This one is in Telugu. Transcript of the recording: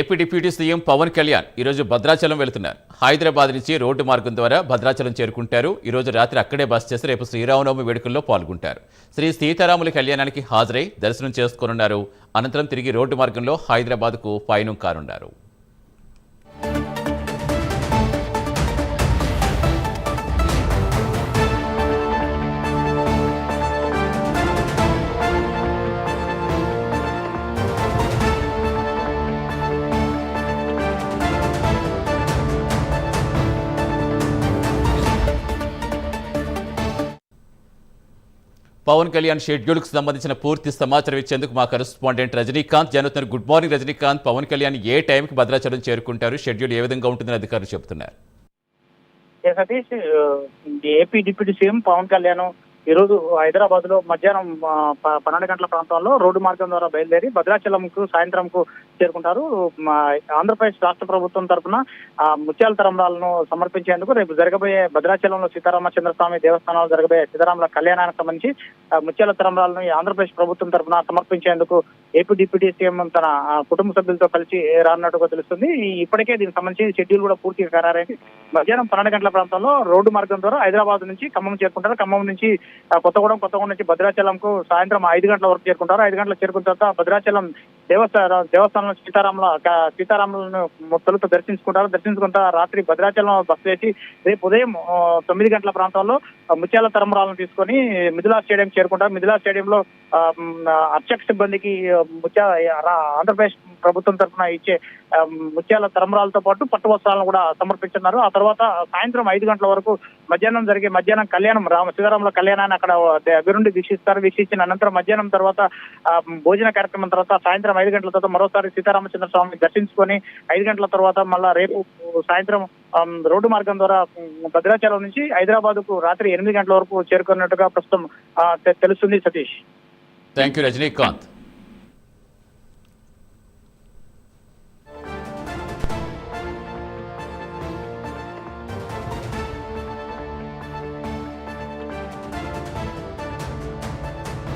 AP deputy CM Pawan Kalyan ఈరోజు భద్రాచలం వెళుతున్నారు. హైదరాబాద్ నుంచి రోడ్డు మార్గం ద్వారా భద్రాచలం చేరుకుంటారు. ఈరోజు రాత్రి అక్కడే బస చేసి రేపు శ్రీరామనవమి వేడుకల్లో పాల్గొంటారు. శ్రీ సీతారాముల కళ్యాణానికి హాజరై దర్శనం చేసుకోనున్నారు. అనంతరం తిరిగి రోడ్డు మార్గంలో హైదరాబాద్కు పయనం కానున్నారు. పవన్ కళ్యాణ్ షెడ్యూల్కు సంబంధించిన పూర్తి సమాచారం ఇచ్చేందుకు మా కరెస్పాండెంట్ రజనీకాంత్ జరుగుతున్నారు. Good morning Rajinikanth. పవన్ కళ్యాణ్ ఏ టైంకి భద్రాచలం చేరుకుంటారు? షెడ్యూల్ ఏ విధంగా ఉంటుందని అధికారులు చెబుతున్నారు. Satish, AP deputy CM Pawan Kalyan ఈరోజు హైదరాబాద్ లో మధ్యాహ్నం 12 గంటల ప్రాంతంలో రోడ్డు మార్గం ద్వారా బయలుదేరి భద్రాచలంకు సాయంత్రంకు చేరుకుంటారు. ఆంధ్రప్రదేశ్ రాష్ట్ర ప్రభుత్వం తరఫున ముత్యాల తరంబ్రాలను సమర్పించేందుకు రేపు జరగబోయే భద్రాచలంలో సీతారామచంద్రస్వామి దేవస్థానంలో జరగబోయే సీతారాముల కళ్యాణానికి సంబంధించి ముత్యాల తరంబ్రాలను ఆంధ్రప్రదేశ్ ప్రభుత్వం తరఫున సమర్పించేందుకు ఏపీ డిప్యూటీ సీఎం తన కుటుంబ సభ్యులతో కలిసి రానున్నట్టుగా తెలుస్తుంది. ఇప్పటికే దీనికి సంబంధించి షెడ్యూల్ కూడా పూర్తిగా ఖరారైంది. మధ్యాహ్నం 12 గంటల ప్రాంతంలో రోడ్డు మార్గం ద్వారా హైదరాబాద్ నుంచి ఖమ్మం చేరుకుంటారు. ఖమ్మం నుంచి కొత్తగూడెం నుంచి భద్రాచలంకు సాయంత్రం 5 గంటల వరకు చేరుకుంటారు. 5 గంటలకు చేరుకున్న తర్వాత భద్రాచలం దేవస్థానంలో సీతారాములను తొలుత దర్శించుకుంటారు. రాత్రి భద్రాచలం బస్ వేసి రేపు ఉదయం 9 గంటల ప్రాంతంలో ముత్యాల తరంబ్రాలను తీసుకొని మిథిలా స్టేడియం చేరుకుంటారు. మిథిలా స్టేడియంలో అర్చక సిబ్బందికి ఆంధ్రప్రదేశ్ ప్రభుత్వం తరఫున ఇచ్చే ముత్యాల తరంబ్రాలతో పాటు పట్టు వస్త్రాలను కూడా సమర్పించున్నారు. ఆ తర్వాత సాయంత్రం 5 గంటల వరకు మధ్యాహ్నం కళ్యాణం సీతారాముల కళ్యాణాన్ని అక్కడ దగ్గరుండి వీక్షించిన అనంతరం మధ్యాహ్నం తర్వాత భోజన కార్యక్రమం తర్వాత సాయంత్రం 5 గంటల తర్వాత మరోసారి సీతారామచంద్ర స్వామిని దర్శించుకొని 5 గంటల తర్వాత మళ్ళా రేపు సాయంత్రం రోడ్డు మార్గం ద్వారా భద్రాచలం నుంచి హైదరాబాద్ కు రాత్రి 8 గంటల వరకు చేరుకున్నట్టుగా ప్రస్తుతం తెలుస్తుంది. Satish, thank you Rajinikanth.